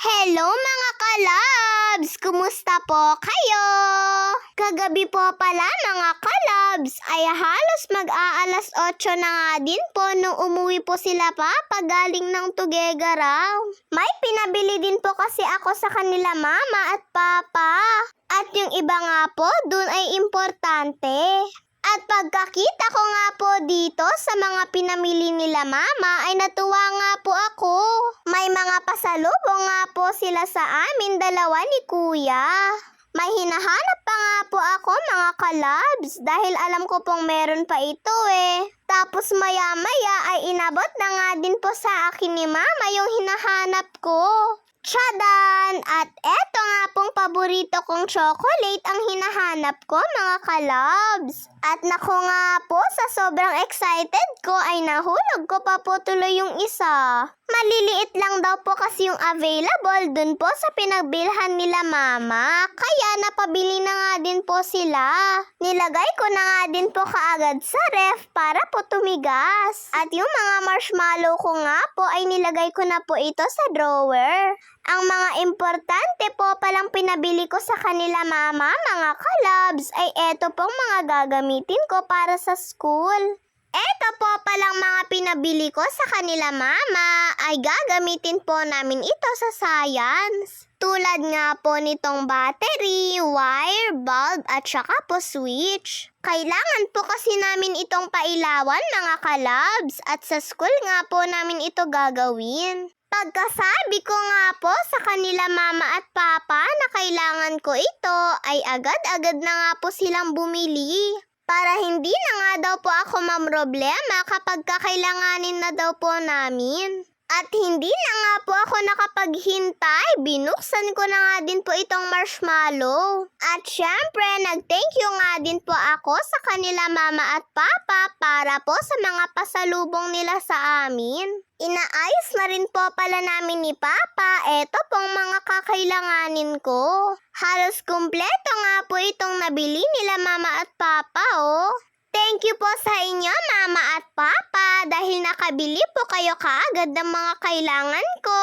Hello mga kalabs! Kumusta po kayo? Kagabi po pala mga kalabs ay halos mag-aalas 8 na nga din po nung umuwi po sila papa galing ng Tuguegarao. May pinabili din po kasi ako sa kanila mama at papa. At yung iba nga po dun ay importante. At pagkakita ko nga po dito sa mga pinamili nila mama ay natuwa nga po ako. May mga pasalubong nga po sila sa amin dalawa ni kuya. May hinahanap pa nga po ako mga kalabs dahil alam ko pong meron pa ito Tapos maya-maya ay inabot na nga din po sa akin ni mama yung hinahanap ko. Tsadan! At eto nga pong paborito kong chocolate ang hinahanap ko mga kalabs. At naku nga po, sa sobrang excited ko ay nahulog ko pa po tuloy yung isa. Maliliit lang daw po kasi yung available dun po sa pinagbilhan nila mama. Kaya napabili na nga din po sila. Nilagay ko na nga din po kaagad sa ref para po tumigas. At yung mga marshmallow ko nga po ay nilagay ko na po ito sa drawer. Ang mga importante po palang pinabili ko sa kanila mama, mga kalabs, ay eto pong mga gagamitin ko para sa school. Eto po palang mga pinabili ko sa kanila mama, ay gagamitin po namin ito sa science. Tulad nga po nitong battery, wire, bulb, at saka po switch. Kailangan po kasi namin itong pailawan mga kalabs, at sa school nga po namin ito gagawin. Pagkasabi ko nga po sa kanila mama at papa na kailangan ko ito, ay agad-agad na nga po silang bumili. Para hindi na nga daw po ako mamroblema kapag kakailanganin na daw po namin. At hindi na nga po ako nakapaghintay, binuksan ko na nga din po itong marshmallow. At syempre, nag-thank you nga din po ako sa kanila mama at papa para po sa mga pasalubong nila sa amin. Inaayos na rin po pala namin ni papa eto pong mga kakailanganin ko. Halos kumpleto nga po itong nabili nila mama at papa Thank you po sa inyo mama at papa dahil nakabili po kayo kaagad ng mga kailangan ko.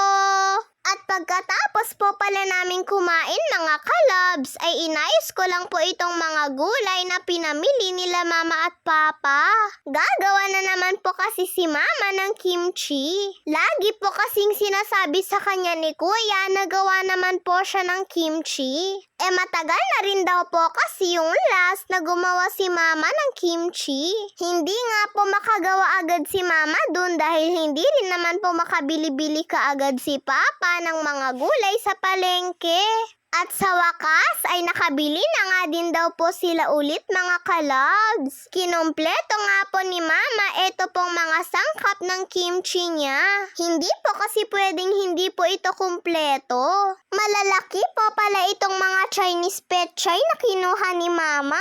At pagkatapos po pala namin kumain mga kalabs ay inayos ko lang po itong mga gulay na pinamili nila mama at papa. Gagawa na naman po kasi si mama ng kimchi. Lagi po kasing sinasabi sa kanya ni kuya na gawa naman po siya ng kimchi. Matagal na rin daw po kasi yung last na gumawa si mama ng kimchi. Hindi nga po makagawa agad si mama dun dahil hindi rin naman po makabili-bili kaagad si papa ng mga gulay sa palengke. At sa wakas ay nakabili na nga din daw po sila ulit mga kalabs. Kinumpleto nga po ni mama eto pong mga sangkap ng kimchi niya. Hindi po kasi pwedeng hindi po ito kumpleto. Malalaki po pala itong mga Chinese petchay na kinuha ni mama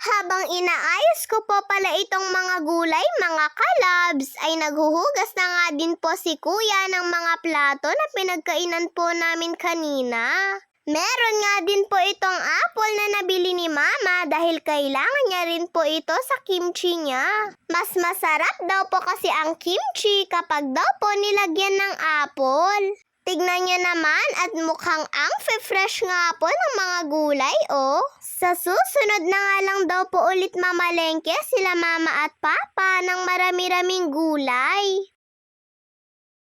Habang inaayos ko po pala itong mga gulay, mga kalabs, ay naghuhugas na nga din po si kuya ng mga plato na pinagkainan po namin kanina. Meron nga din po itong apple na nabili ni mama dahil kailangan niya rin po ito sa kimchi niya. Mas masarap daw po kasi ang kimchi kapag daw po nilagyan ng apple. Tignan niya naman at mukhang ang fresh nga po ng mga gulay Sa susunod na nga lang daw po ulit mamalengke sila mama at papa ng marami-raming gulay.